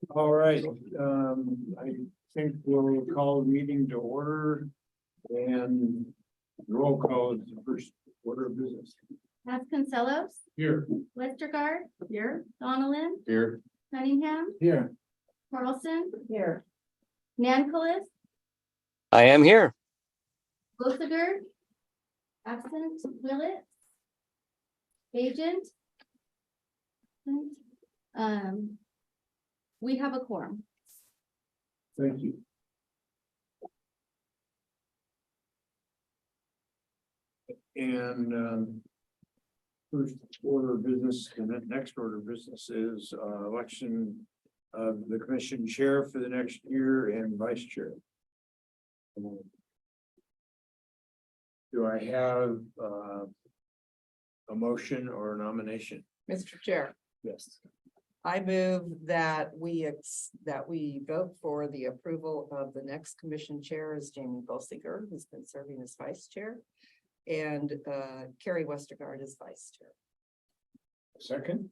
All right, I think we'll call the meeting to order and roll call is the first order of business. Vasconcellos, Here. Westergaard, here, Donaldin, Here. Cunningham, Here. Carlson, here, Nancolis, I am here. Losigard, absent, Willett, Agent. We have a quorum. Thank you. And first order of business and then next order of business is election of the commission chair for the next year and vice chair. Do I have a motion or a nomination? Mr. Chair, Yes. I move that we vote for the approval of the next commission chair as Jamie Bolsiger, who's been serving as vice chair, and Carrie Westergaard as vice chair. Second?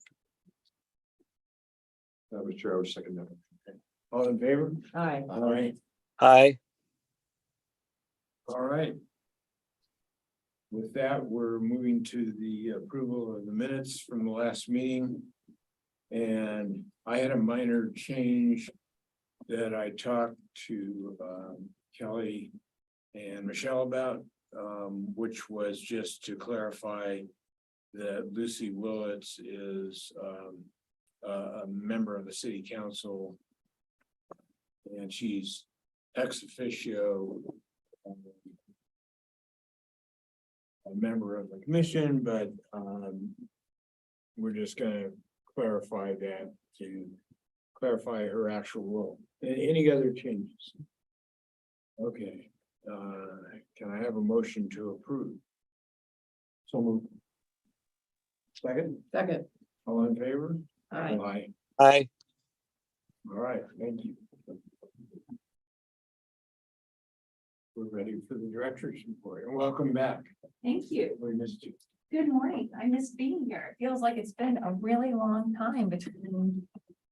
That was true, I was second. Okay. All in favor? Aye. All right. Hi. All right. With that, we're moving to the approval of the minutes from the last meeting. And I had a minor change that I talked to Kelly and Michelle about, which was just to clarify that Lucy Willits is a member of the city council. And she's ex officio a member of the commission, but we're just gonna clarify that to clarify her actual role. Any other changes? Okay, can I have a motion to approve? So moved. Second, Second. all in favor? Aye. Aye. Hi. All right, thank you. We're ready for the director's report, and welcome back. Thank you. We missed you. Good morning. I miss being here. It feels like it's been a really long time between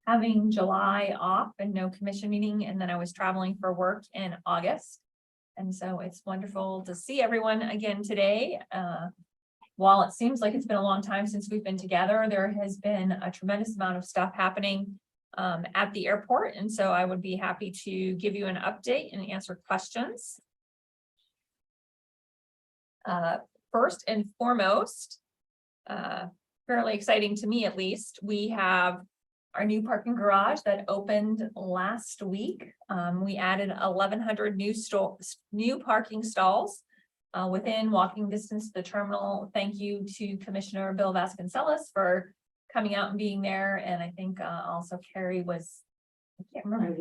having July off and no commission meeting, and then I was traveling for work in August. And so it's wonderful to see everyone again today. While it seems like it's been a long time since we've been together, there has been a tremendous amount of stuff happening at the airport. And so I would be happy to give you an update and answer questions. First and foremost, fairly exciting to me at least, we have our new parking garage that opened last week. We added 1,100 new parking stalls within walking distance to the terminal. Thank you to Commissioner Bill Vasconcellos for coming out and being there. And I think also Carrie was, I can't remember.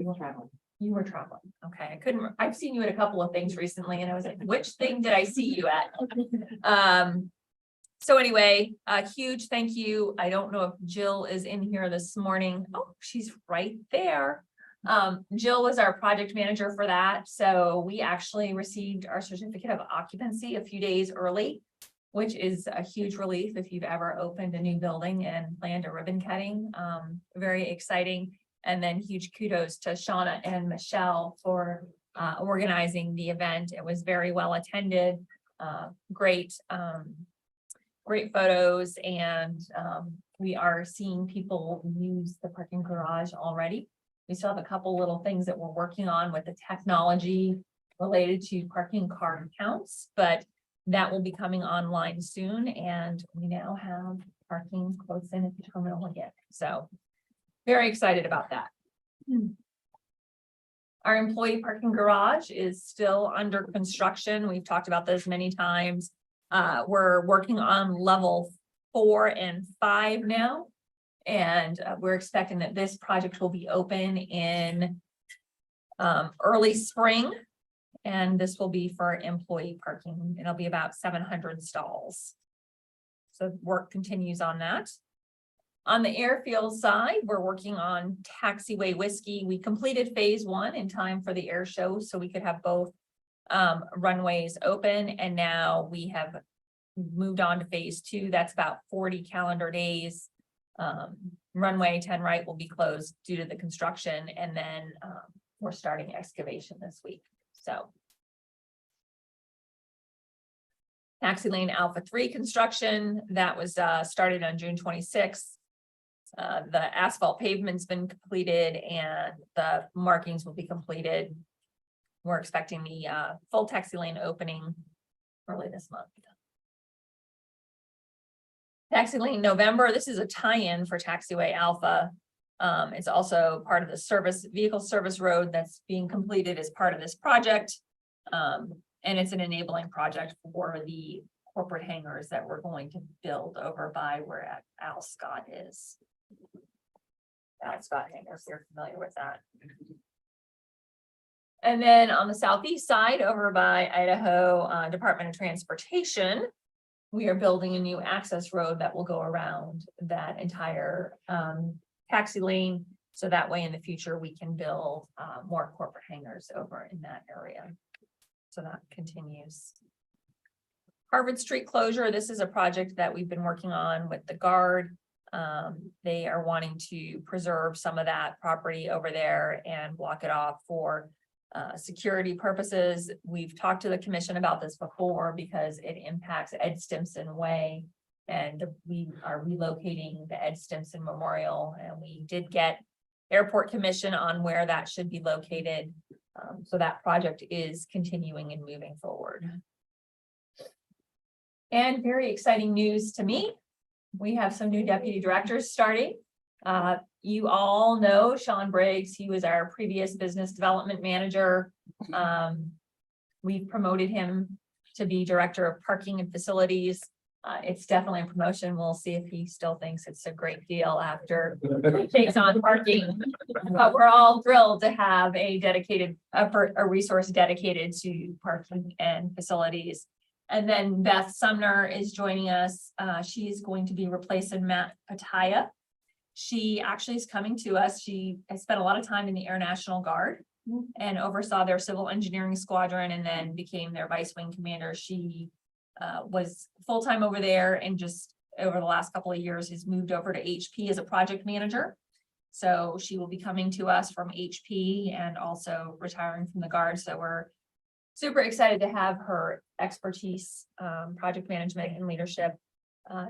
You were traveling. Okay, I've seen you at a couple of things recently and I was like, which thing did I see you at? So anyway, a huge thank you. I don't know if Jill is in here this morning. Oh, she's right there. Jill was our project manager for that. So we actually received our certificate of occupancy a few days early, which is a huge relief if you've ever opened a new building and planned a ribbon cutting. Very exciting. And then huge kudos to Shauna and Michelle for organizing the event. It was very well attended, great photos, and we are seeing people use the parking garage already. We still have a couple little things that we're working on with the technology related to parking car counts, but that will be coming online soon. And we now have parking close in at the terminal again. So very excited about that. Our employee parking garage is still under construction. We've talked about this many times. We're working on level 4 and 5 now. And we're expecting that this project will be open in early spring. And this will be for employee parking. It'll be about 700 stalls. So work continues on that. On the airfield side, we're working on taxiway whiskey. We completed phase 1 in time for the air show, so we could have both runways open. And now we have moved on to phase 2. That's about 40 calendar days Runway 10 right will be closed due to the construction, and then we're starting excavation this week, so. Taxi Lane Alpha 3 construction, that was started on June 26th. The asphalt pavement's been completed and the markings will be completed. We're expecting the full taxi lane opening early this month. Taxi Lane November, this is a tie-in for Taxiway Alpha. It's also part of the vehicle service road that's being completed as part of this project. And it's an enabling project for the corporate hangars that we're going to build over by where Al Scott is. Al Scott hangars, you're familiar with that. And then on the southeast side, over by Idaho Department of Transportation, we are building a new access road that will go around that entire taxi lane. So that way in the future, we can build more corporate hangars over in that area. So that continues. Harvard Street closure, this is a project that we've been working on with the Guard. They are wanting to preserve some of that property over there and block it off for security purposes. We've talked to the commission about this before because it impacts Ed Stimson Way. And we are relocating the Ed Stimson Memorial, and we did get airport commission on where that should be located. So that project is continuing and moving forward. And very exciting news to me. We have some new deputy directors starting. You all know Sean Briggs. He was our previous business development manager. We've promoted him to be director of parking and facilities. It's definitely a promotion. We'll see if he still thinks it's a great deal after he takes on parking. But we're all thrilled to have a resource dedicated to parking and facilities. And then Beth Sumner is joining us. She is going to be replacing Matt Pataya. She actually is coming to us. She has spent a lot of time in the Air National Guard and oversaw their civil engineering squadron and then became their vice wing commander. She was full-time over there and just over the last couple of years has moved over to HP as a project manager. So she will be coming to us from HP and also retiring from the Guard. So we're super excited to have her expertise, project management and leadership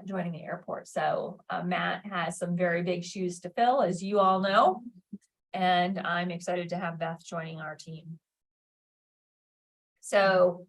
joining the airport. So Matt has some very big shoes to fill, as you all know, and I'm excited to have Beth joining our team. So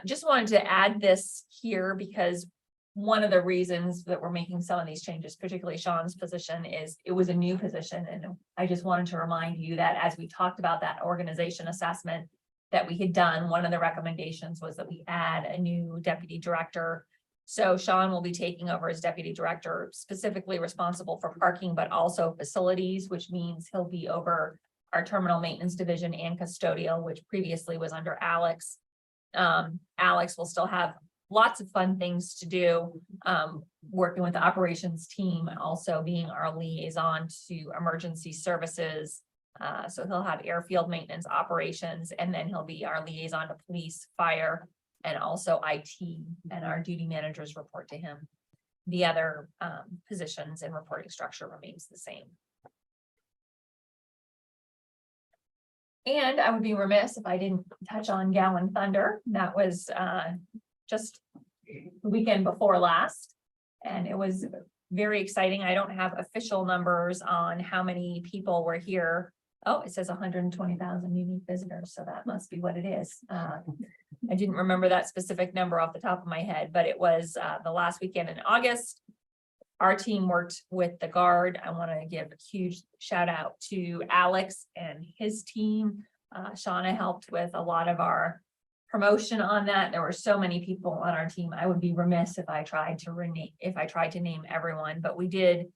just wanted to add this here because one of the reasons that we're making some of these changes, particularly Sean's position, is it was a new position. And I just wanted to remind you that as we talked about that organization assessment that we had done, one of the recommendations was that we add a new deputy director. So Sean will be taking over as deputy director, specifically responsible for parking, but also facilities, which means he'll be over our terminal maintenance division and custodial, which previously was under Alex. Alex will still have lots of fun things to do, working with the operations team, also being our liaison to emergency services. So he'll have airfield maintenance operations, and then he'll be our liaison to police, fire, and also IT, and our duty managers report to him. The other positions and reporting structure remains the same. And I would be remiss if I didn't touch on Gowan Thunder. That was just the weekend before last, and it was very exciting. I don't have official numbers on how many people were here. Oh, it says 120,000 unique visitors, so that must be what it is. I didn't remember that specific number off the top of my head, but it was the last weekend in August. Our team worked with the Guard. I want to give a huge shout out to Alex and his team. Shauna helped with a lot of our promotion on that. There were so many people on our team. I would be remiss if I tried to name everyone, but we did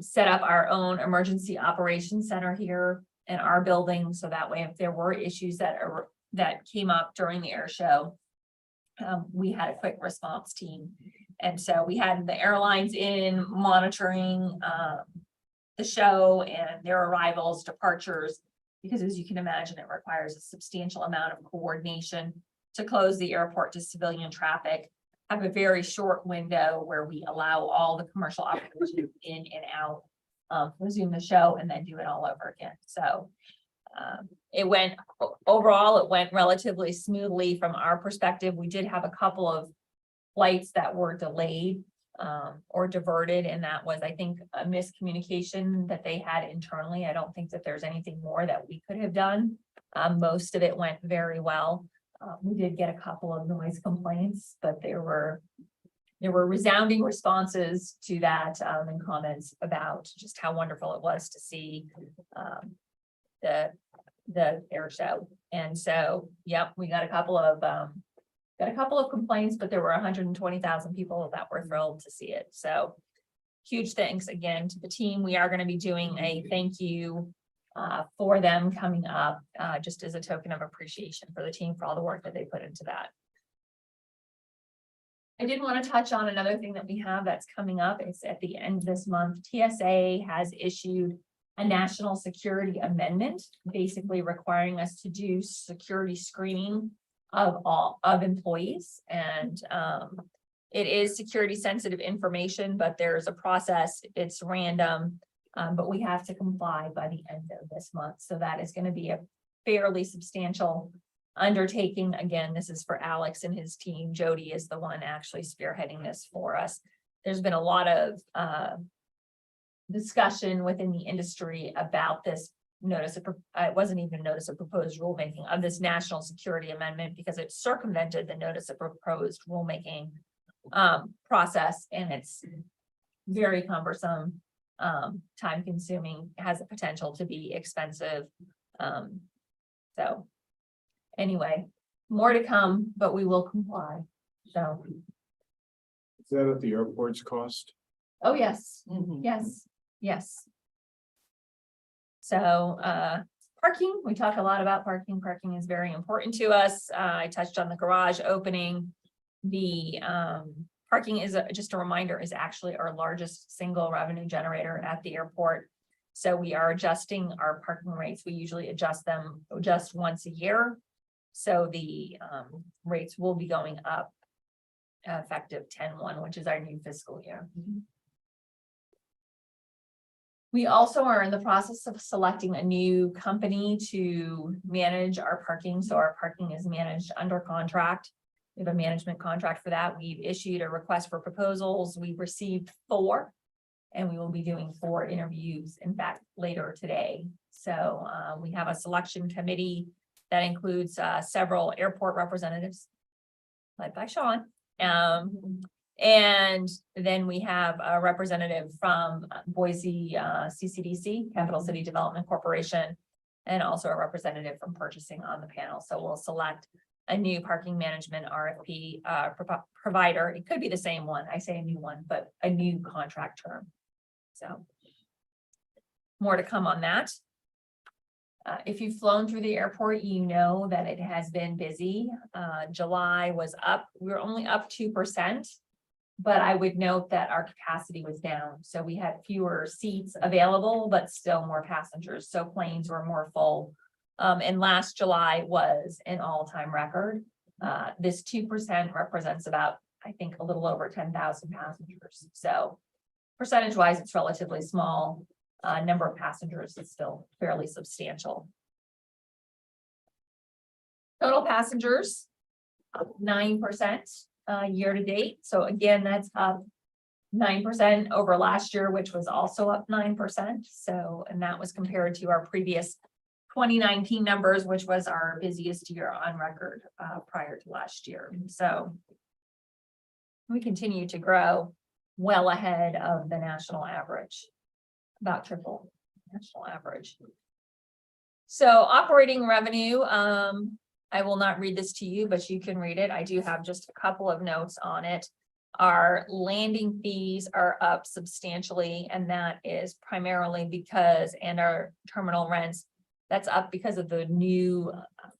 set up our own emergency operations center here in our building. So that way, if there were issues that came up during the air show, we had a quick response team. And so we had the airlines in monitoring the show and their arrivals, departures, because as you can imagine, it requires a substantial amount of coordination to close the airport to civilian traffic. have a very short window where we allow all the commercial operations in and out. Resume the show and then do it all over again. So overall, it went relatively smoothly from our perspective. We did have a couple of flights that were delayed or diverted, and that was, I think, a miscommunication that they had internally. I don't think that there's anything more that we could have done. Most of it went very well. We did get a couple of noise complaints, but there were resounding responses to that, and comments about just how wonderful it was to see the air show. And so, yep, we got a couple of complaints, but there were 120,000 people that were thrilled to see it. So huge thanks again to the team. We are going to be doing a thank you for them coming up, just as a token of appreciation for the team for all the work that they put into that. I did want to touch on another thing that we have that's coming up. It's at the end of this month. TSA has issued a national security amendment, basically requiring us to do security screening of all employees. And it is security sensitive information, but there's a process. It's random, but we have to comply by the end of this month. So that is going to be a fairly substantial undertaking. Again, this is for Alex and his team. Jody is the one actually spearheading this for us. There's been a lot of discussion within the industry about this notice of, it wasn't even notice of proposed rulemaking of this national security amendment, because it circumvented the notice of proposed rulemaking process, and it's very cumbersome, time consuming, has the potential to be expensive. So anyway, more to come, but we will comply. So, Is that at the airport's cost? oh, yes, Mhm. yes. So, parking, we talk a lot about parking. Parking is very important to us. I touched on the garage opening. The parking is, just a reminder, is actually our largest single revenue generator at the airport. So we are adjusting our parking rates. We usually adjust them just once a year. So the rates will be going up effective 10/1, which is our new fiscal year. We also are in the process of selecting a new company to manage our parking. So our parking is managed under contract. We have a management contract for that. We've issued a request for proposals. We've received 4, and we will be doing 4 interviews, in fact, later today. So we have a selection committee that includes several airport representatives led by Sean. And then we have a representative from Boise CCDC, Capital City Development Corporation, and also a representative from purchasing on the panel. So we'll select a new parking management RFP provider. It could be the same one. I say a new one, but a new contract term. So more to come on that. If you've flown through the airport, you know that it has been busy. July was up. We were only up 2%, but I would note that our capacity was down. So we had fewer seats available, but still more passengers. So planes were more full. And last July was an all-time record. This 2% represents about, I think, a little over 10,000 passengers. So percentage-wise, it's relatively small. Number of passengers is still fairly substantial. Total passengers up 9% year to date. So again, that's up 9% over last year, which was also up 9%. So, and that was compared to our previous 2019 numbers, which was our busiest year on record prior to last year. So we continue to grow well ahead of the national average, about triple national average. So operating revenue, I will not read this to you, but you can read it. I do have just a couple of notes on it. Our landing fees are up substantially, and that is primarily because, and our terminal rents, that's up because of the new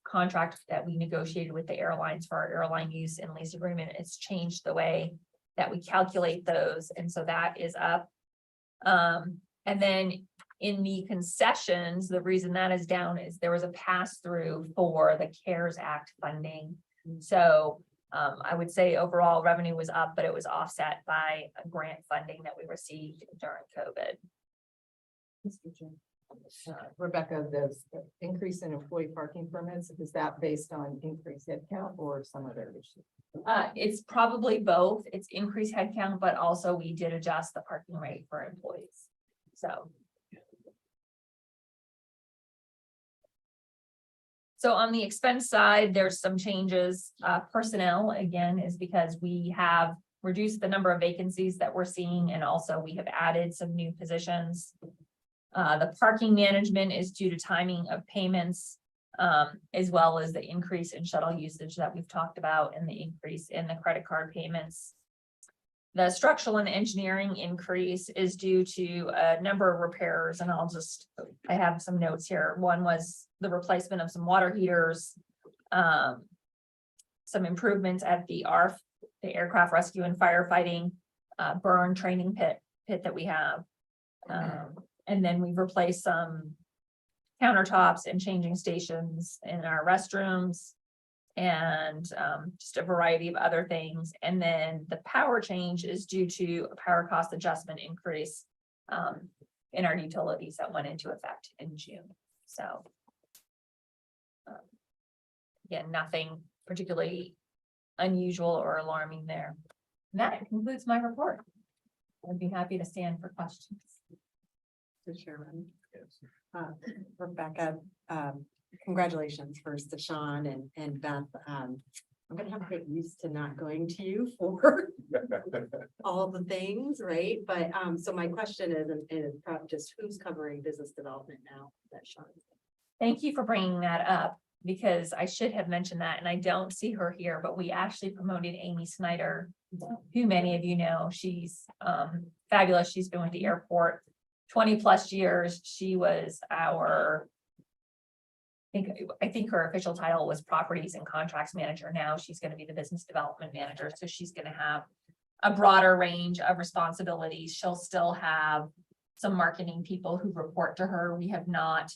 contract that we negotiated with the airlines for our airline use and lease agreement. It's changed the way that we calculate those, and so that is up. And then in the concessions, the reason that is down is there was a pass through for the CARES Act funding. So I would say overall revenue was up, but it was offset by a grant funding that we received during COVID. Mr. Chair. Rebecca, the increase in employee parking permits, is that based on increased headcount or some other issue? It's probably both. It's increased headcount, but also we did adjust the parking rate for employees. So. So on the expense side, there's some changes. Personnel, again, is because we have reduced the number of vacancies that we're seeing, and also we have added some new positions. The parking management is due to timing of payments, as well as the increase in shuttle usage that we've talked about and the increase in the credit card payments. The structural and engineering increase is due to a number of repairs, and I have some notes here. One was the replacement of some water heaters, some improvements at the ARF, the Aircraft Rescue and Firefighting burn training pit that we have. And then we've replaced some countertops and changing stations in our restrooms, and just a variety of other things. And then the power change is due to a power cost adjustment increase in our utilities that went into effect in June. So again, nothing particularly unusual or alarming there. And that concludes my report. I'd be happy to stand for questions. Mr. Chairman. Rebecca, congratulations first to Sean and Beth. I'm gonna have to get used to not going to you for all the things, right? But so my question is, and it's probably just who's covering business development now that Sean? Thank you for bringing that up, because I should have mentioned that, and I don't see her here, but we actually promoted Amy Snyder, who many of you know. She's fabulous. She's been with the airport 20+ years. She was our, I think her official title was properties and contracts manager. Now she's going to be the business development manager. So she's going to have a broader range of responsibilities. She'll still have some marketing people who report to her. We've not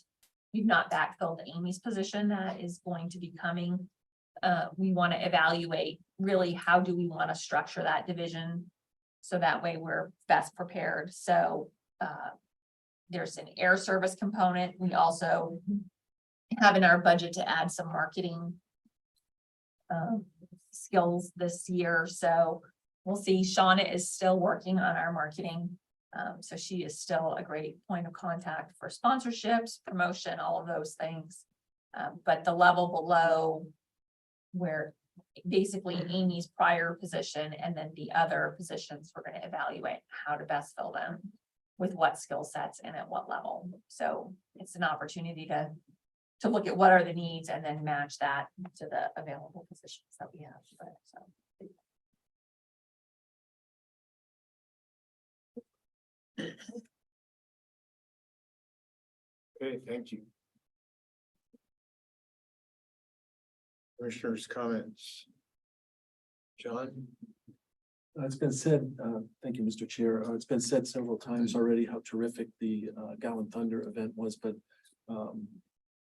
backfilled Amy's position. That is going to be coming. We want to evaluate really how do we want to structure that division, so that way we're best prepared. So there's an air service component. We also have in our budget to add some marketing skills this year. So we'll see. Shauna is still working on our marketing. So she is still a great point of contact for sponsorships, promotion, all of those things. But the level below, where basically Amy's prior position and then the other positions, we're going to evaluate how to best fill them with what skill sets and at what level. So it's an opportunity to look at what are the needs and then match that to the available positions that we have. Okay, thank you. Commissioners' comments. John? It's been said, thank you, Mr. Chair. It's been said several times already how terrific the Gowan Thunder event was, but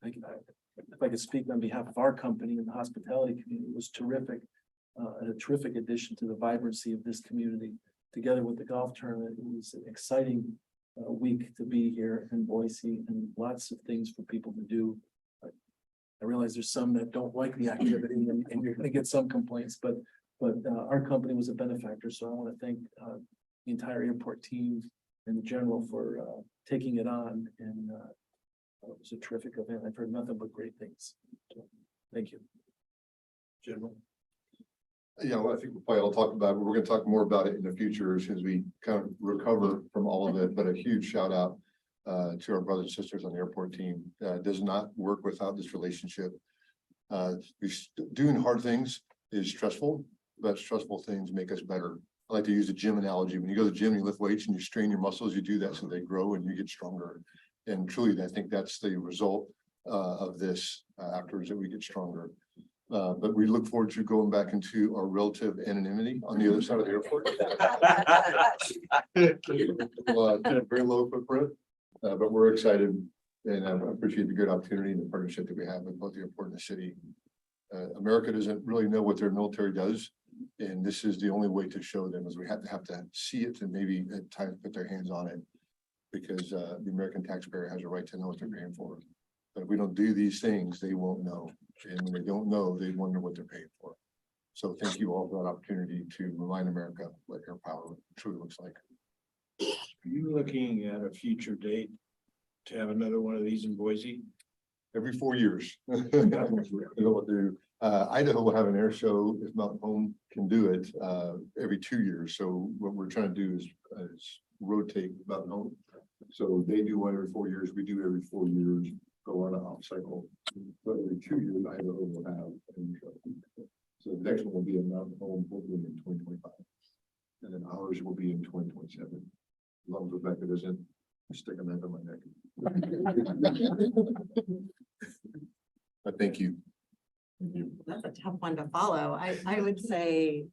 if I could speak on behalf of our company and the hospitality community, it was terrific. A terrific addition to the vibrancy of this community. Together with the golf tournament, it was an exciting week to be here in Boise, and lots of things for people to do. I realize there's some that don't like the activity, and you're going to get some complaints, but our company was a benefactor, so I want to thank the entire airport team and the general for taking it on, and it was a terrific event. I've heard nothing but great things. So, thank you. General? Yeah, well, I think we'll probably all talk about it. We're going to talk more about it in the future as soon as we kind of recover from all of it. But a huge shout out to our brothers and sisters on the airport team. Does not work without this relationship. Doing hard things is stressful, but stressful things make us better. I like to use the gym analogy. When you go to the gym, you lift weights and you strain your muscles, you do that so they grow and you get stronger. And truly, I think that's the result of this afterwards, that we get stronger. But we look forward to going back into our relative anonymity on the other side of the airport. Very low footprint, but we're excited, and I appreciate the good opportunity and the partnership that we have with both the airport and the city. America doesn't really know what their military does. And this is the only way to show them, is we have to see it and maybe at times put their hands on it. Because the American taxpayer has a right to know what they're paying for. But if we don't do these things, they won't know. And when they don't know, they wonder what they're paying for. So thank you all for that opportunity to remind America what air power truly looks like. Are you looking at a future date to have another one of these in Boise? Every 4 years. You know what to do. Idaho will have an air show if Mountain Home can do it every 2 years. So what we're trying to do is rotate Mountain Home. So they do one every 4 years. We do every 4 years. Go on an off cycle. But every 2 years, Idaho will have an air show. So the next one will be in Mountain Home, hopefully in 2025. And then ours will be in 2027. As long as Rebecca doesn't stick a knife in my neck. But thank you. That's a tough one to follow. I would say,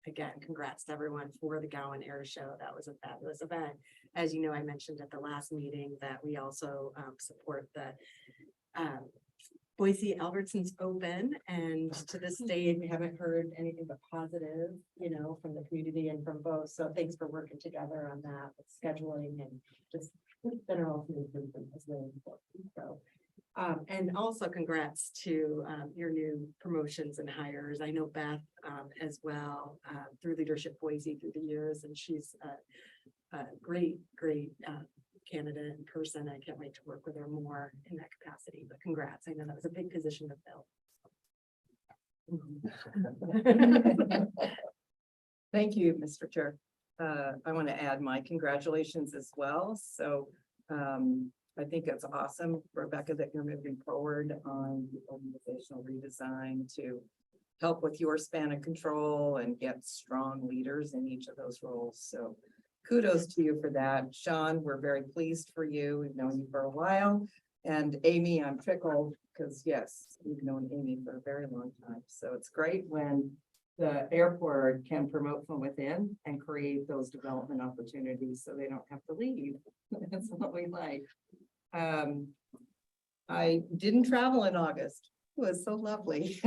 again, congrats to everyone for the Gowan Air Show. That was a fabulous event. As you know, I mentioned at the last meeting that we also support the Boise Albertsons Open, and to this day, we haven't heard anything but positive, you know, from the community and from both. So thanks for working together on that with scheduling and just general communication is really important. So, and also congrats to your new promotions and hires. I know Beth as well through Leadership Boise through the years, and she's a great candidate and person. I can't wait to work with her more in that capacity, but congrats. I know that was a big position to fill. Thank you, Mr. Chair. I want to add my congratulations as well. So I think it's awesome, Rebecca, that you're moving forward on the organizational redesign to help with your span of control and get strong leaders in each of those roles. So kudos to you for that. Sean, we're very pleased for you. We've known you for a while. And Amy, I'm tickled because yes, we've known Amy for a very long time. So it's great when the airport can promote from within and create those development opportunities so they don't have to leave. That's what we like. I didn't travel in August. It was so lovely.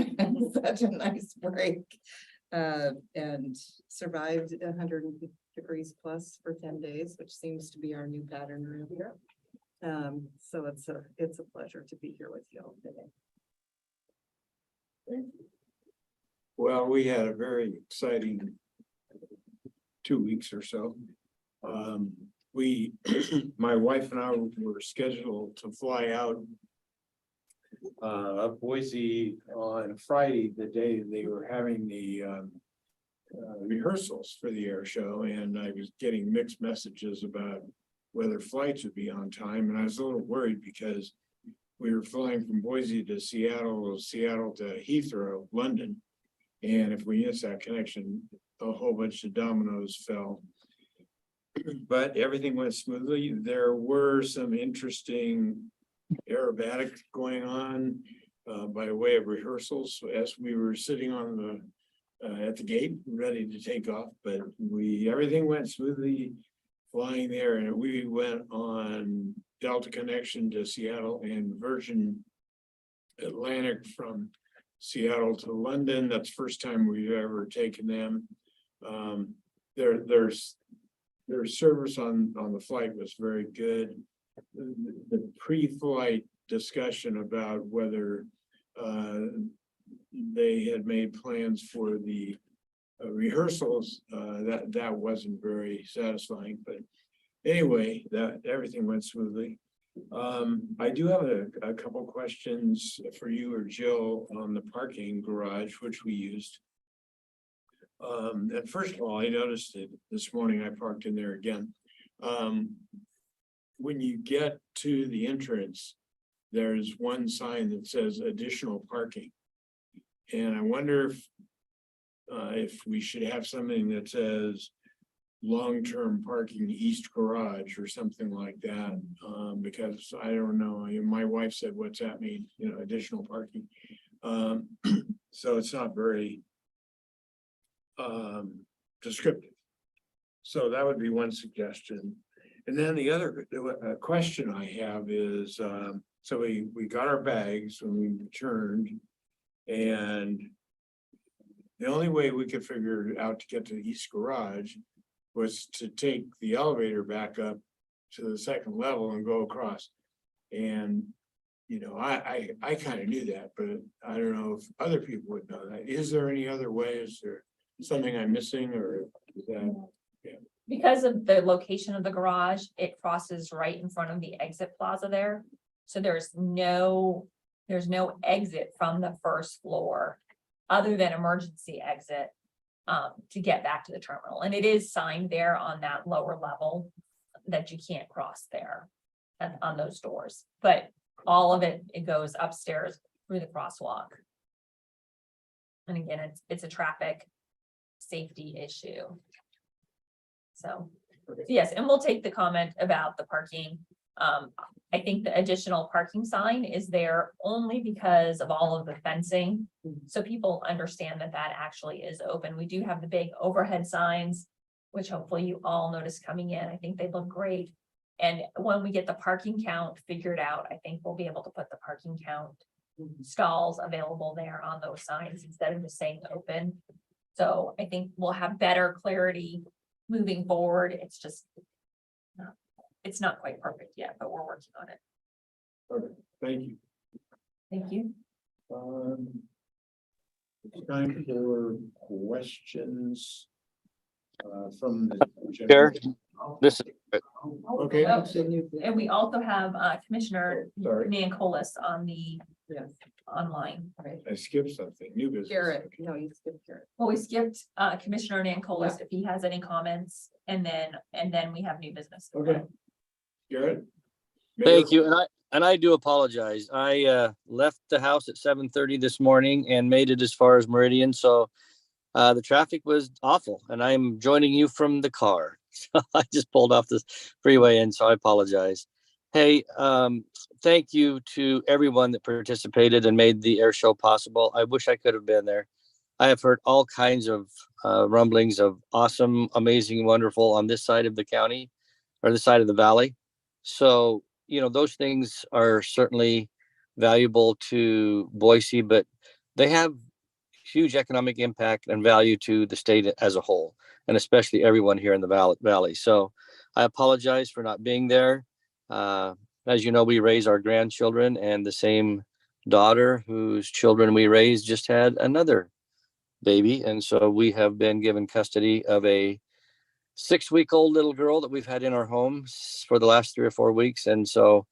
Such a nice break. And survived 100 degrees plus for 10 days, which seems to be our new pattern around here. So it's a pleasure to be here with you all today. Well, we had a very exciting 2 weeks or so. My wife and I were scheduled to fly out of Boise on Friday, the day they were having the rehearsals for the air show, and I was getting mixed messages about whether flights would be on time, and I was a little worried because we were flying from Boise to Seattle, Seattle to Heathrow, London, and if we missed that connection, a whole bunch of dominoes fell. But everything went smoothly. There were some interesting aerobatics going on by way of rehearsals as we were sitting on the at the gate, ready to take off. But everything went smoothly flying there, and we went on Delta connection to Seattle and Virgin Atlantic from Seattle to London. That's the first time we've ever taken them. Their service on the flight was very good. The pre-flight discussion about whether they had made plans for the rehearsals, that wasn't very satisfying, but anyway, that everything went smoothly. I do have a couple questions for you or Jill on the parking garage, which we used. And first of all, I noticed it this morning. I parked in there again. When you get to the entrance, there's one sign that says additional parking. And I wonder if we should have something that says long-term parking east garage or something like that, because I don't know. My wife said, "What's that mean?" You know, additional parking. So it's not very descriptive. So that would be one suggestion. And then the other question I have is, so we got our bags when we returned, And the only way we could figure it out to get to the east garage was to take the elevator back up to the second level and go across. And, you know, I kind of knew that, but I don't know if other people would know that. Is there any other way? Is there something I'm missing, or is that? Because of the location of the garage, it crosses right in front of the exit plaza there. So there's no exit from the first floor other than emergency exit to get back to the terminal. And it is signed there on that lower level that you can't cross there and on those doors. But all of it goes upstairs through the crosswalk. And again, it's a traffic safety issue. So, yes, and we'll take the comment about the parking. I think the additional parking sign is there only because of all of the fencing. So people understand that that actually is open. We do have the big overhead signs, which hopefully you all notice coming in. I think they look great. And when we get the parking count figured out, I think we'll be able to put the parking count stalls available there on those signs instead of just saying open. So I think we'll have better clarity moving forward. It's just, it's not quite perfect yet, but we're working on it. Okay, thank you. Thank you. It's time for questions from the Chair, this is Okay, Oh, and we also have Commissioner sorry, Nancolis on the Yes. online. I skipped something, new business. Garrett, no, you skipped Garrett. Well, we skipped Commissioner Nancolis if he has any comments, and then we have new business. Okay. Garrett? Thank you, and I do apologize. I left the house at 7:30 this morning and made it as far as Meridian, so the traffic was awful, and I'm joining you from the car. So I just pulled off the freeway, and so I apologize. Hey, thank you to everyone that participated and made the air show possible. I wish I could have been there. I have heard all kinds of rumblings of awesome, amazing, wonderful on this side of the county or the side of the valley. So, you know, those things are certainly valuable to Boise, but they have huge economic impact and value to the state as a whole, and especially everyone here in the valley. So I apologize for not being there. As you know, we raise our grandchildren, and the same daughter whose children we raised just had another baby. And so we have been given custody of a 6-week-old little girl that we've had in our home for the last 3 or 4 weeks. And so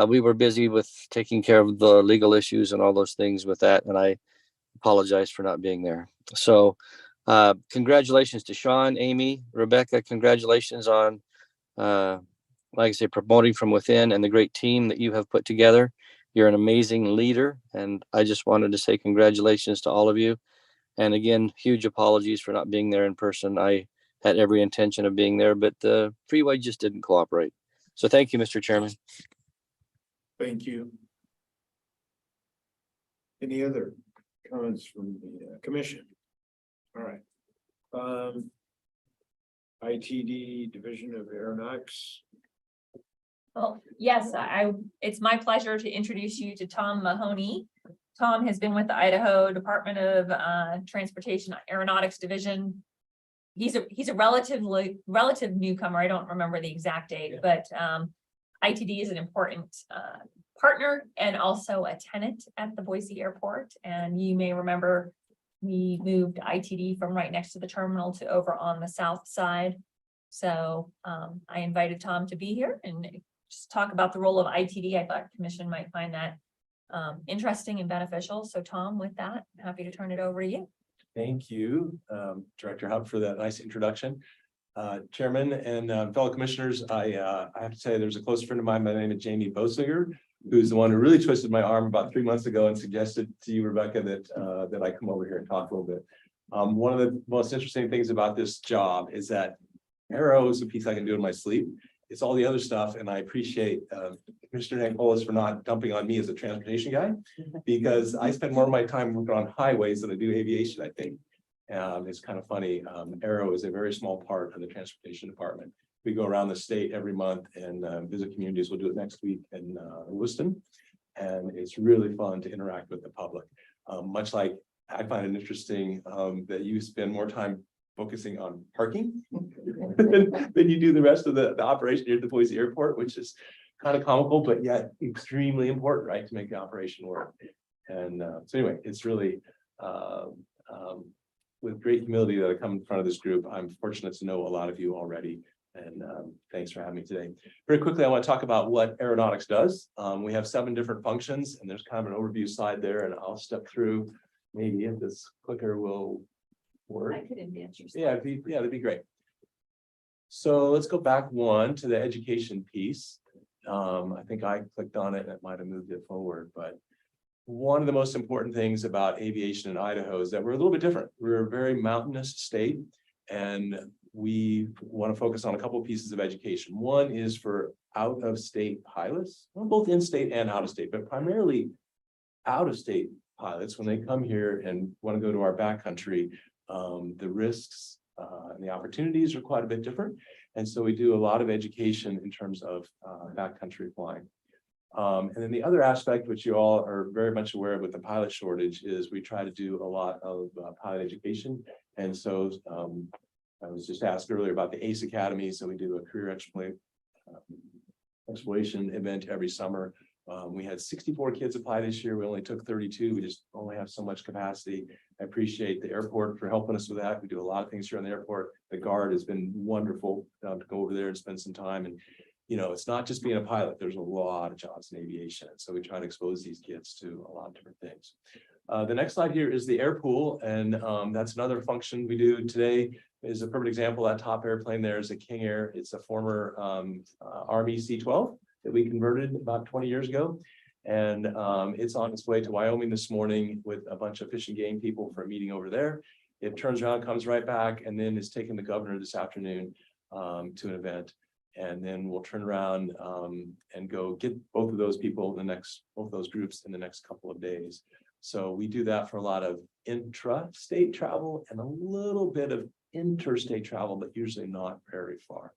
we were busy with taking care of the legal issues and all those things with that. And I apologize for not being there. So congratulations to Sean, Amy, Rebecca. Congratulations on, like I say, promoting from within and the great team that you have put together. You're an amazing leader. And I just wanted to say congratulations to all of you. And again, huge apologies for not being there in person. I had every intention of being there, but the freeway just didn't cooperate. So thank you, Mr. Chairman. Thank you. Any other comments from the commission? All right. ITD Division of Aeronautics. Well, yes, it's my pleasure to introduce you to Tom Mahoney. Tom has been with the Idaho Department of Transportation Aeronautics Division. He's a relative newcomer. I don't remember the exact date, but ITD is an important partner and also a tenant at the Boise Airport. And you may remember we moved ITD from right next to the terminal to over on the south side. So I invited Tom to be here and just talk about the role of ITD. I thought Commission might find that interesting and beneficial. So Tom, with that, I'm happy to turn it over to you. Thank you, Director Hub, for that nice introduction. Chairman and fellow commissioners, I have to say there's a close friend of mine by the name of Jamie Bosinger, who's the one who really twisted my arm about 3 months ago and suggested to you, Rebecca, that I come over here and talk a little bit. One of the most interesting things about this job is that Aero is a piece I can do in my sleep. It's all the other stuff, and I appreciate Commissioner Nancolis for not dumping on me as a transportation guy, because I spend more of my time working on highways than I do aviation, I think. It's kind of funny. Aero is a very small part of the transportation department. We go around the state every month and visit communities. We'll do it next week in Lewiston, and it's really fun to interact with the public. Much like I find it interesting that you spend more time focusing on parking than you do the rest of the operation here at the Boise Airport, which is kind of comical, but yet extremely important, right, to make the operation work. And so anyway, it's really with great humility that I come in front of this group. I'm fortunate to know a lot of you already. And thanks for having me today. Very quickly, I want to talk about what aeronautics does. We have 7 different functions, and there's kind of an overview slide there, and I'll step through maybe if this clicker will work. I could advance your. Yeah, that'd be great. So let's go back one to the education piece. I think I clicked on it and it might have moved it forward, but one of the most important things about aviation in Idaho is that we're a little bit different. We're a very mountainous state, and we want to focus on a couple of pieces of education. One is for out-of-state pilots, well, both in-state and out-of-state, but primarily out-of-state pilots. When they come here and want to go to our backcountry, the risks and the opportunities are quite a bit different. And so we do a lot of education in terms of backcountry flying. And then the other aspect, which you all are very much aware of with the pilot shortage, is we try to do a lot of pilot education. And so I was just asked earlier about the ACE Academy. So we do a career exploration event every summer. We had 64 kids apply this year. We only took 32. We just only have so much capacity. I appreciate the airport for helping us with that. We do a lot of things here on the airport. The guard has been wonderful to go over there and spend some time. And, you know, it's not just being a pilot. There's a lot of jobs in aviation. So we try to expose these kids to a lot of different things. The next slide here is the air pool. And that's another function we do today. Is a perfect example. That top airplane there is a King Air. It's a former Army C-12 that we converted about 20 years ago. And it's on its way to Wyoming this morning with a bunch of Fish and Game people for a meeting over there. It turns around, comes right back, and then is taking the governor this afternoon to an event. And then we'll turn around and go get both of those people both of those groups in the next couple of days. So we do that for a lot of intra-state travel and a little bit of interstate travel, but usually not very far.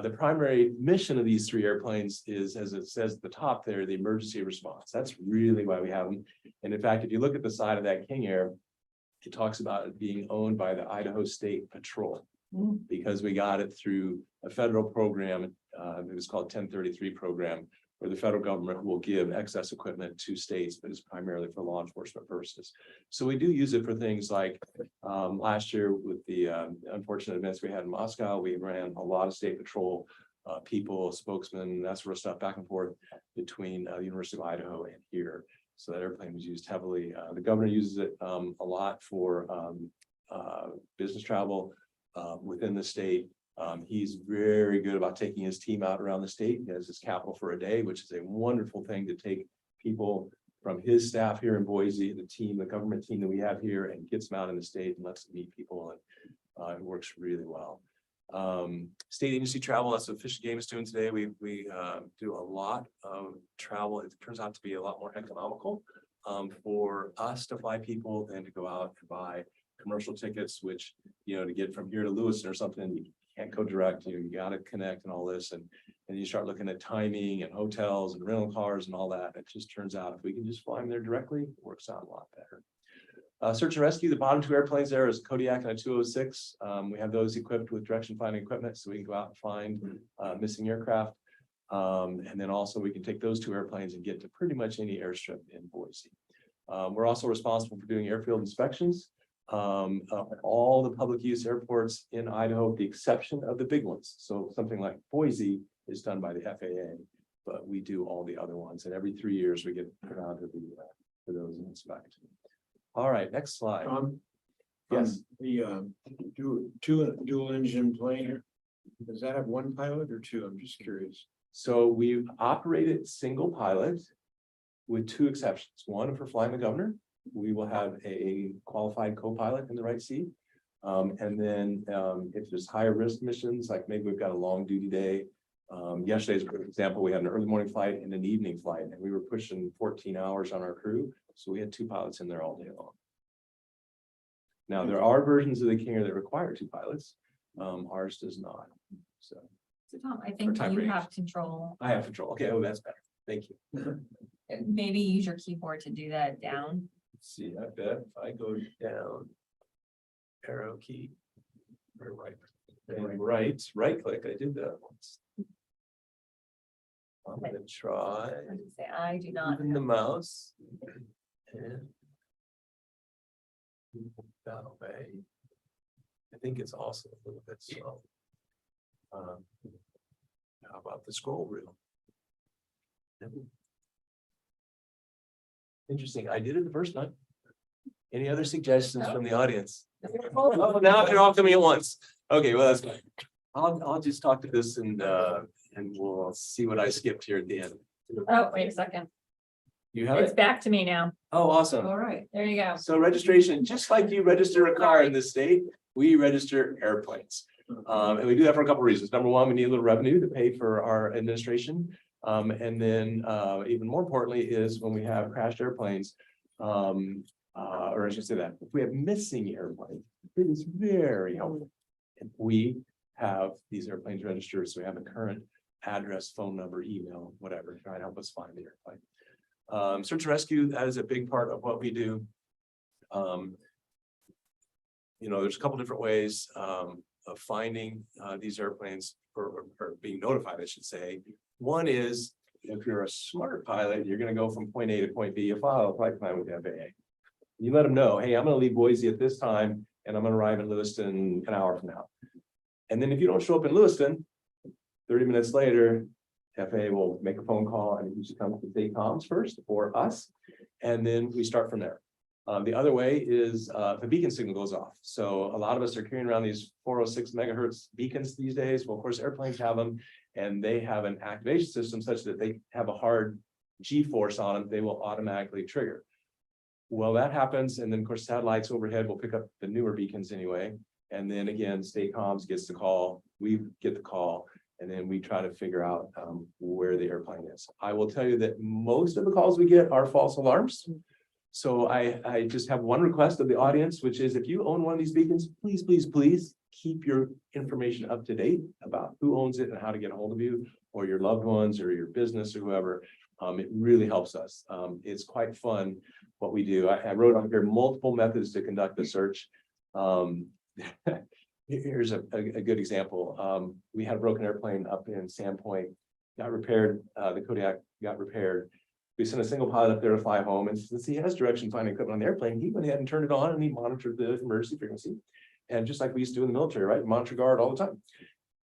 The primary mission of these 3 airplanes is, as it says at the top there, the emergency response. That's really why we have them. And in fact, if you look at the side of that King Air, it talks about it being owned by the Idaho State Patrol, because we got it through a federal program. It was called 1033 program, where the federal government will give excess equipment to states, but it's primarily for law enforcement purposes. So we do use it for things like last year with the unfortunate events we had in Moscow, we ran a lot of state patrol people, spokesmen, that sort of stuff back and forth between the University of Idaho and here. So that airplane was used heavily. The governor uses it a lot for business travel within the state. He's very good about taking his team out around the state. He has his capital for a day, which is a wonderful thing to take people from his staff here in Boise, the government team that we have here, and gets them out in the state and lets them meet people. And it works really well. State agency travel, that's what Fish and Game is doing today. We do a lot of travel. It turns out to be a lot more economical for us to fly people than to go out and buy commercial tickets, which, you know, to get from here to Lewiston or something, you can't go direct. You got to connect and all this, and you start looking at timing and hotels and rental cars and all that. It just turns out if we can just fly them there directly, it works out a lot better. Search and rescue, the bottom 2 airplanes there is a Kodiak and a 206. We have those equipped with direction finding equipment, so we can go out and find missing aircraft. And then also we can take those 2 airplanes and get to pretty much any airstrip in Boise. We're also responsible for doing airfield inspections. All the public use airports in Idaho, with the exception of the big ones. So something like Boise is done by the FAA, but we do all the other ones. And every 3 years we get around to those and inspect. All right, next slide. Yes. The dual engine plane, does that have 1 pilot or 2? I'm just curious. So we've operated single pilot with 2 exceptions. One for flying the governor. We will have a qualified co-pilot in the right seat. And then if there's higher risk missions, like maybe we've got a long duty day. Yesterday's for example, we had an early morning flight and an evening flight, and we were pushing 14 hours on our crew. So we had 2 pilots in there all day long. Now there are versions of the King Air that require 2 pilots. Ours does not. So Tom, I think time you range. have control. I have control. Okay, oh, that's better. Thank you. Maybe use your keyboard to do that down. See, I bet if I go down. Arrow key. Or right click, I did that once. I'm gonna try. I would say I do not. Moving the mouse. And. move that way. I think it's also a little bit slow. How about the scroll wheel? Interesting. I did it the first time. Any other suggestions from the audience? Oh, now they're all coming at once. Okay, well, that's fine. I'll just talk to this and we'll see what I skipped here at the end. Oh, wait a second. You have It's it? back to me now. Oh, awesome. All right. There you go. So registration, just like you register a car in this state, we register airplanes. And we do that for a couple of reasons. Number one, we need a little revenue to pay for our administration. And then even more importantly is when we have crashed airplanes, or I should say that, if we have missing airplanes, it is very helpful. If we have these airplanes registered, so we have a current address, phone number, email, whatever, to try and help us find the airplane. Search and rescue, that is a big part of what we do. There's a couple different ways of finding these airplanes or being notified, I should say. One is if you're a smart pilot, you're going to go from point A to point B, you file a flight plan with the FAA. You let them know, hey, I'm going to leave Boise at this time and I'm going to arrive in Lewiston an hour from now. And then if you don't show up in Lewiston, 30 minutes later, FAA will make a phone call and it usually comes to state comms first or us. And then we start from there. The other way is if a beacon signal goes off. So a lot of us are carrying around these 406 megahertz beacons these days. Well, of course, airplanes have them and they have an activation system such that they have a hard G-force on them. They will automatically trigger. Well, that happens. And then of course, satellites overhead will pick up the newer beacons anyway. And then again, state comms gets the call, we get the call, and then we try to figure out where the airplane is. I will tell you that most of the calls we get are false alarms. So I just have one request of the audience, which is if you own one of these beacons, please, please, please keep your information up to date about who owns it and how to get a hold of you or your loved ones or your business or whoever. It really helps us. It's quite fun what we do. I wrote on here multiple methods to conduct the search. Here's a good example. We had a broken airplane up in Sandpoint, got repaired. The Kodiak got repaired. We sent a single pilot up there to fly home, and since he has direction finding equipment on the airplane, he went ahead and turned it on and he monitored the emergency frequency. And just like we used to do in the military, right? Monitor guard all the time.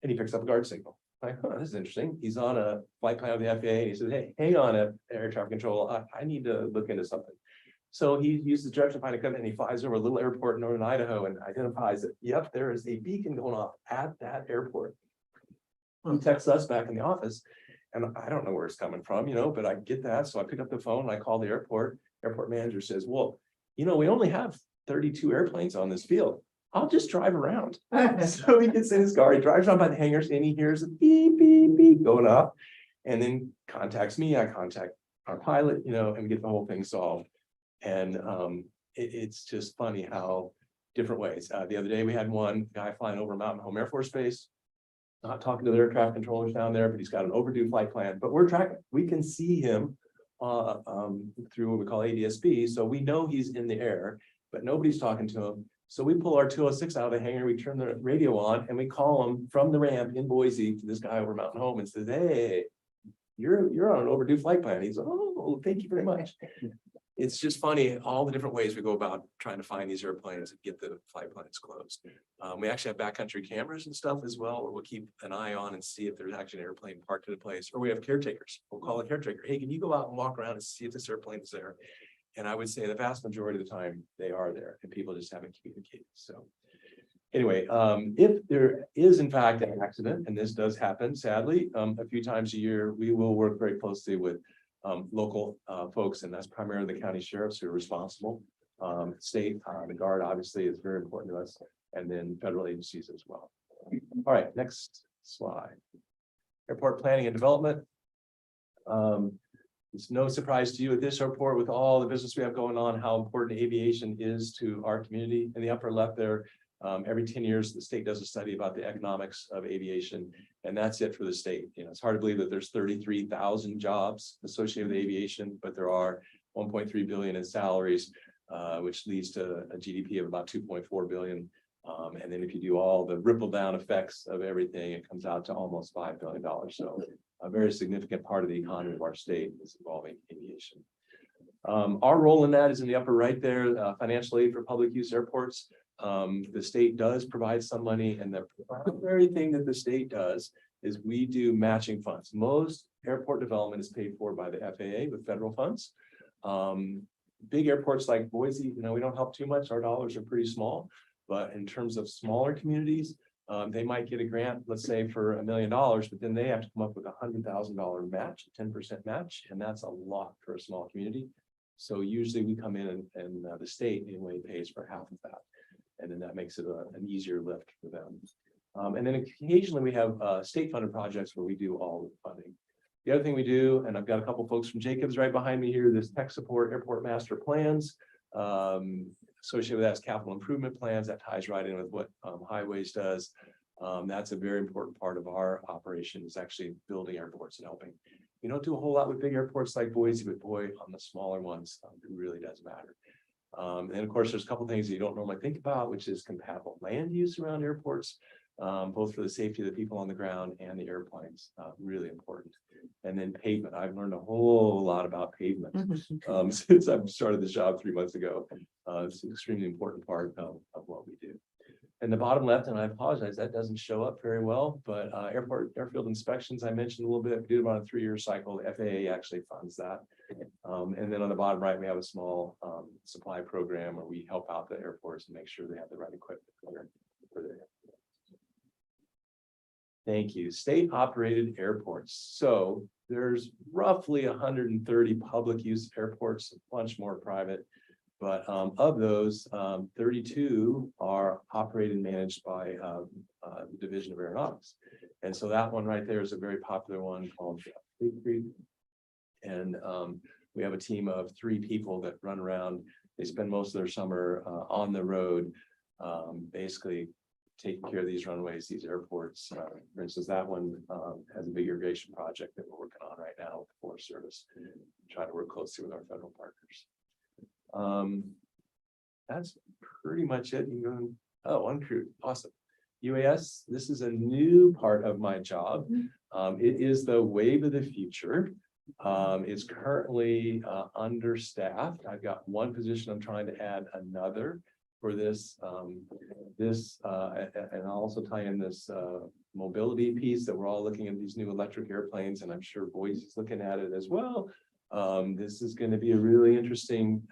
And he picks up a guard signal. Like, oh, this is interesting. He's on a flight plan with the FAA. And he says, hey, hang on at air traffic control. I need to look into something. So he uses direction finding equipment and he flies over a little airport in northern Idaho and identifies that, yep, there is a beacon going off at that airport. He texts us back in the office. And I don't know where it's coming from, but I get that. So I pick up the phone and I call the airport. Airport manager says, well, we only have 32 airplanes on this field. I'll just drive around. So he gets in his car, he drives around by the hangars and he hears a beep, beep, beep going off and then contacts me. I contact our pilot, and we get the whole thing solved. And it's just funny how different ways. The other day we had one guy flying over Mountain Home Air Force Base. Not talking to the air traffic controllers down there, but he's got an overdue flight plan, but we're tracking. We can see him through what we call ADSB. So we know he's in the air, but nobody's talking to him. So we pull our 206 out of the hangar, we turn the radio on and we call him from the ramp in Boise to this guy over Mountain Home and says, hey, you're on an overdue flight plan. He's like, oh, thank you very much. It's just funny, all the different ways we go about trying to find these airplanes and get the flight plans closed. We actually have backcountry cameras and stuff as well, where we'll keep an eye on and see if there's actually an airplane parked in a place, or we have caretakers. We'll call a caretaker. Hey, can you go out and walk around and see if this airplane is there? And I would say the vast majority of the time they are there and people just haven't communicated. So anyway, if there is in fact an accident, and this does happen, sadly, a few times a year, we will work very closely with local folks, and that's primarily the county sheriffs who are responsible. State, the guard obviously is very important to us, and then federal agencies as well. All right, next slide. Airport planning and development. It's no surprise to you at this airport with all the business we have going on, how important aviation is to our community. In the upper left there, every 10 years, the state does a study about the economics of aviation, and that's it for the state. It's hard to believe that there's 33,000 jobs associated with aviation, but there are 1.3 billion in salaries. which leads to a GDP of about 2.4 billion. And then if you do all the ripple down effects of everything, it comes out to almost $5 billion. So a very significant part of the economy of our state is involving aviation. Our role in that is in the upper right there, financial aid for public use airports. The state does provide some money, and the primary thing that the state does is we do matching funds. Most airport development is paid for by the FAA with federal funds. Big airports like Boise, we don't help too much. Our dollars are pretty small, but in terms of smaller communities, they might get a grant, let's say for $1 million, but then they have to come up with $100,000 match, 10% match, and that's a lot for a small community. So usually we come in and the state anyway pays for half of that. And then that makes it an easier lift for them. And then occasionally we have state funded projects where we do all the funding. The other thing we do, and I've got a couple folks from Jacobs right behind me here, this tech support airport master plans. Associated with that is capital improvement plans. That ties right in with what highways does. That's a very important part of our operation, is actually building airports and helping. We don't do a whole lot with big airports like Boise, but boy, on the smaller ones, it really does matter. And of course, there's a couple things that you don't normally think about, which is compatible land use around airports, both for the safety of the people on the ground and the airplanes, really important. And then pavement. I've learned a whole lot about pavement since I've started this job 3 months ago. It's an extremely important part of what we do. And the bottom left, and I apologize, that doesn't show up very well, but airfield inspections, I mentioned a little bit, we do about a 3-year cycle. The FAA actually funds that. And then on the bottom right, we have a small supply program where we help out the airports and make sure they have the right equipment for their airports. Thank you. State operated airports. So there's roughly 130 public use airports, a bunch more private. But of those, 32 are operated and managed by the Division of Aeronautics. And so that one right there is a very popular one called Fleet Creek. And we have a team of 3 people that run around. They spend most of their summer on the road, basically taking care of these runways, these airports. For instance, that one has a big irrigation project that we're working on right now with the Forest Service. Try to work closely with our federal partners. That's pretty much it. You can go, uncrewed, awesome. UAS, this is a new part of my job. It is the wave of the future. It's currently understaffed. I've got one position. I'm trying to add another for this. And I'll also tie in this mobility piece that we're all looking at these new electric airplanes, and I'm sure Boise's looking at it as well. This is going to be a really interesting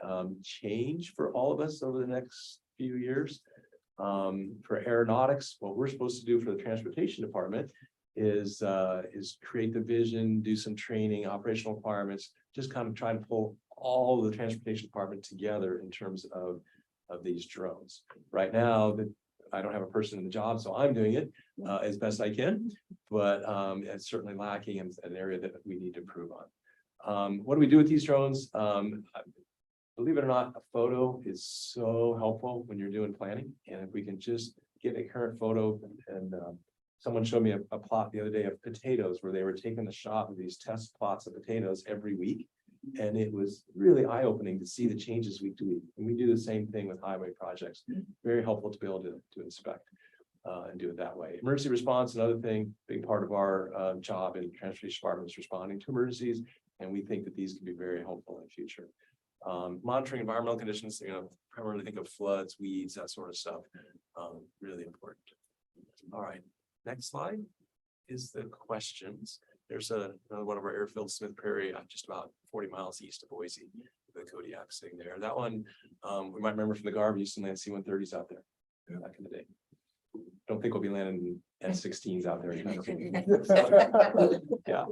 change for all of us over the next few years. For aeronautics, what we're supposed to do for the transportation department is create the vision, do some training, operational requirements, just kind of try to pull all of the transportation department together in terms of these drones. Right now, I don't have a person in the job, so I'm doing it as best I can, but it's certainly lacking in an area that we need to improve on. What do we do with these drones? Believe it or not, a photo is so helpful when you're doing planning. And if we can just get a current photo, and someone showed me a plot the other day of potatoes where they were taking a shot of these test plots of potatoes every week. And it was really eye-opening to see the changes week to week. And we do the same thing with highway projects. Very helpful to be able to inspect and do it that way. Emergency response, another thing, big part of our job in the transportation department is responding to emergencies. And we think that these can be very helpful in the future. Monitoring environmental conditions, primarily think of floods, weeds, that sort of stuff. Really important. All right, next slide is the questions. There's another one of our airfield, Smith Prairie, just about 40 miles east of Boise, the Kodiak sitting there. That one, we might remember from the Garb, used to land C-130s out there back in the day. Don't think we'll be landing F-16s out there. Yeah.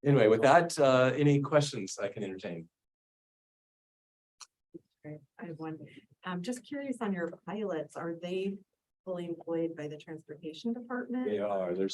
Anyway, with that, any questions I can entertain? I have one. I'm just curious on your pilots, are they fully employed by the transportation department? They are. They're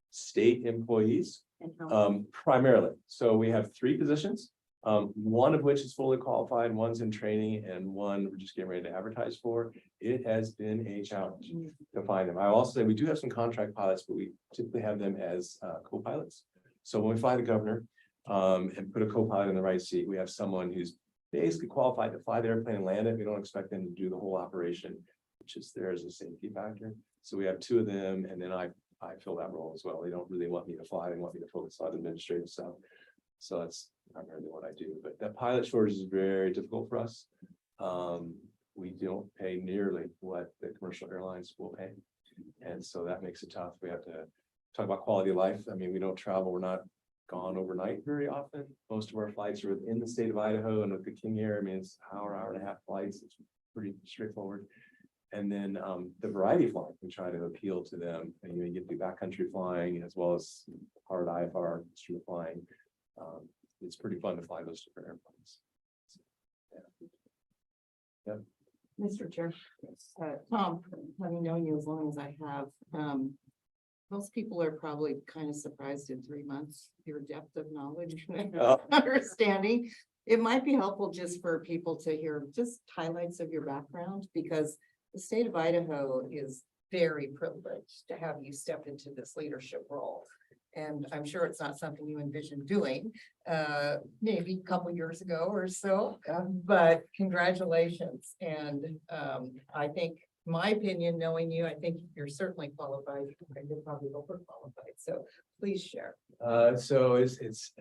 state employees, And how primarily. So we have 3 positions, one of which is fully qualified, one's in training, and one we're just getting ready to advertise for. It has been a challenge to find them. I also say we do have some contract pilots, but we typically have them as co-pilots. So when we fly the governor and put a co-pilot in the right seat, we have someone who's basically qualified to fly the airplane and land it. We don't expect them to do the whole operation, which is there as a safety factor. So we have 2 of them, and then I fill that role as well. They don't really want me to fly, they want me to focus on administrative stuff. So that's primarily what I do, but that pilot shortage is very difficult for us. We don't pay nearly what the commercial airlines will pay. And so that makes it tough. We have to talk about quality of life. I mean, we don't travel, we're not gone overnight very often. Most of our flights are within the state of Idaho, and with the King Air, I mean, it's hour and a half flights. It's pretty straightforward. And then the variety flying, we try to appeal to them. And you get the backcountry flying as well as hard IFR street flying. It's pretty fun to fly those different airplanes. Yeah. Mr. Chair, Tom, having known you as long as I have, most people are probably kind of surprised in 3 months, your depth of knowledge and Oh. understanding. It might be helpful just for people to hear just highlights of your background, because the state of Idaho is very privileged to have you step into this leadership role. And I'm sure it's not something you envisioned doing, maybe a couple years ago or so, but congratulations. And I think, my opinion, knowing you, I think you're certainly qualified, and you're probably overqualified, so please share. So it's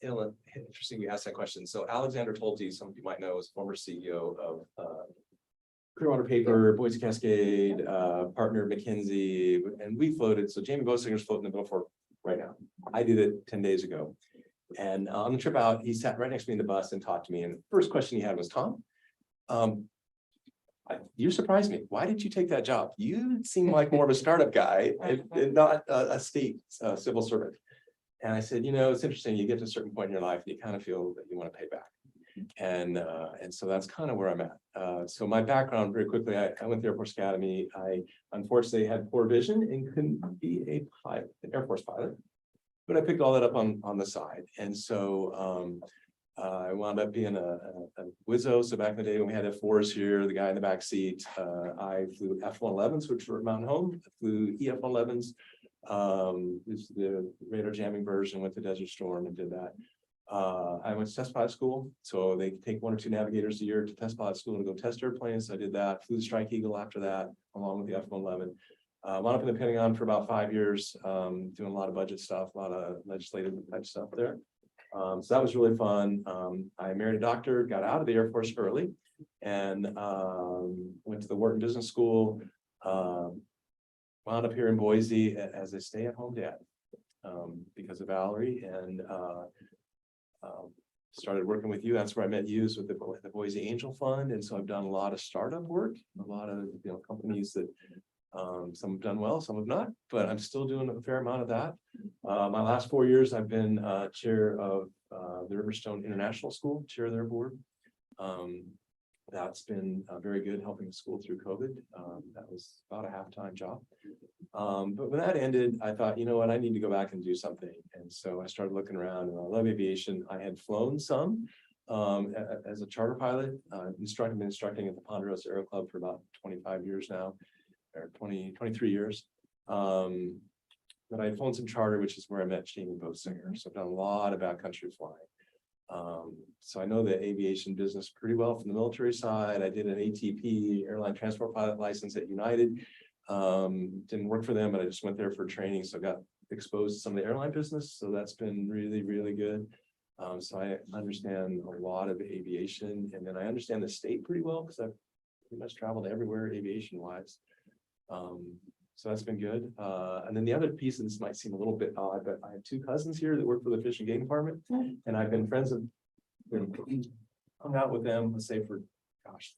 interesting you asked that question. So Alexander Tolte, some of you might know, is former CEO of Clearwater Paper, Boise Cascade, partner McKinsey, and we floated. So Jamie Bosinger's floating the bill for right now. I did it 10 days ago. And on the trip out, he sat right next to me in the bus and talked to me. And the first question he had was, Tom, you surprised me. Why did you take that job? You seem like more of a startup guy and not a state civil servant. And I said, it's interesting. You get to a certain point in your life and you kind of feel that you want to pay back. And so that's kind of where I'm at. So my background, very quickly, I went to the Air Force Academy. I unfortunately had poor vision and couldn't be a pilot, an Air Force pilot, but I picked all that up on the side. And so I wound up being a Wizzo. So back in the day when we had F4s here, the guy in the back seat, I flew F-111s, which were Mountain Home. I flew EF-111s. This is the radar jamming version, went to Desert Storm and did that. I went to test pilot school, so they take 1 or 2 navigators a year to test pilot school and go test airplanes. So I did that, flew the Strike Eagle after that, along with the F-111. Wound up in the Pentagon for about 5 years, doing a lot of budget stuff, a lot of legislative type stuff there. So that was really fun. I married a doctor, got out of the Air Force early, and went to the Wharton Business School. Wound up here in Boise as a stay-at-home dad because of Valerie, and started working with you. That's where I met you, is with the Boise Angel Fund. And so I've done a lot of startup work, a lot of companies that some have done well, some have not, but I'm still doing a fair amount of that. My last 4 years, I've been chair of the Riverstone International School, chair of their board. That's been very good, helping the school through COVID. That was about a half-time job. But when that ended, I thought, you know what, I need to go back and do something. And so I started looking around, and I love aviation. I had flown some as a charter pilot, been instructing at the Ponderosa Aero Club for about 25 years now, or 23 years. But I had flown some charter, which is where I met Jamie Boesinger. So I've done a lot of backcountry flying. So I know the aviation business pretty well from the military side. I did an ATP, airline transport pilot license at United. Didn't work for them, but I just went there for training. So I got exposed to some of the airline business. So that's been really, really good. So I understand a lot of aviation, and then I understand the state pretty well because I've pretty much traveled everywhere aviation wise. So that's been good. And then the other piece of this might seem a little bit odd, but I have 2 cousins here that work for the Fish and Game Department, and I've been friends of, hung out with them, let's say for,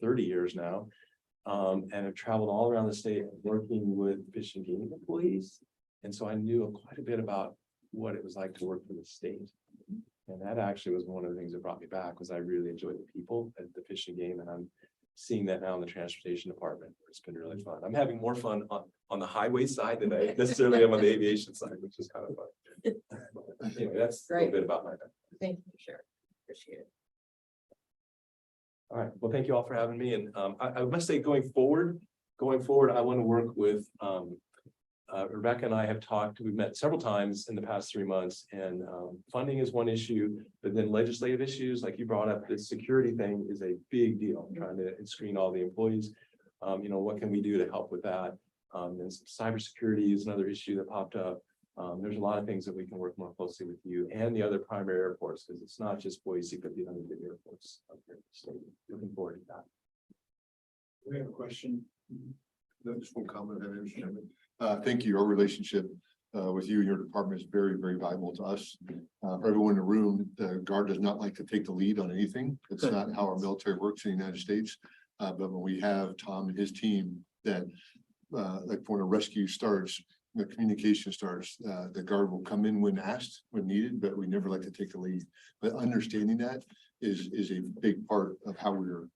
30 years now, and have traveled all around the state working with Fish and Game employees. And so I knew quite a bit about what it was like to work for the state. And that actually was one of the things that brought me back, was I really enjoyed the people at the Fish and Game, and I'm seeing that now in the transportation department. It's been really fun. I'm having more fun on the highway side than I necessarily am on the aviation side, which is kind of fun. Anyway, that's a little bit about my background. Thank you, Sharon. Appreciate it. All right. Well, thank you all for having me. And I must say, going forward, I want to work with Rebecca and I have talked, we've met several times in the past 3 months, and funding is one issue, but then legislative issues, like you brought up, the security thing is a big deal, trying to screen all the employees. What can we do to help with that? And cybersecurity is another issue that popped up. There's a lot of things that we can work more closely with you and the other primary airports, because it's not just Boise, but the other big airports up here. So looking forward to that. We have a question. Just one comment. Madam Chairman. Thank you. Our relationship with you and your department is very, very valuable to us. For everyone in the room, the Guard does not like to take the lead on anything. It's not how our military works in the United States. But when we have Tom and his team that, like when a rescue starts, the communication starts, the Guard will come in when asked, when needed, but we never like to take the lead. But understanding that is a big part of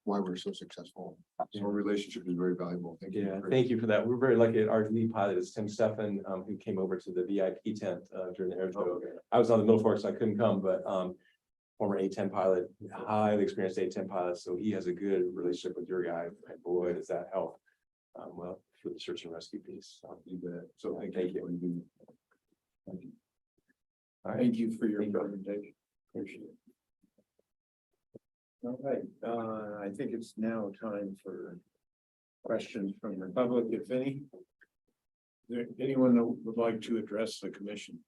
why we're so successful. So our relationship is very valuable. Thank you. Yeah, thank you for that. We're very lucky. Our lead pilot is Tim Steffen, who came over to the VIP tent during the air show. I was on the middle fork, so I couldn't come, but former A-10 pilot, highly experienced A-10 pilot, so he has a good relationship with your guy. And boy, does that help. Well, for the search and rescue piece. You bet. So thank Thank you. you. Thank you. Thank you for your Thank you. presentation. Appreciate it. All right, I think it's now time for questions from the public, if any. Is there anyone that would like to address the commission?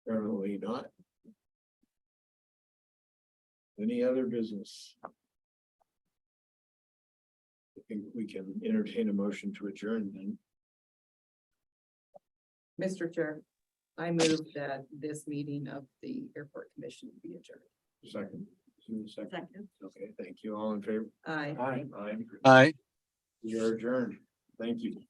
Apparently not. Any other business? I think we can entertain a motion to adjourn then. Mr. Chair, I move that this meeting of the Airport Commission be adjourned. Second. Second. Second. Okay, thank you. All in favor? Aye. Aye. Aye. We are adjourned. Thank you.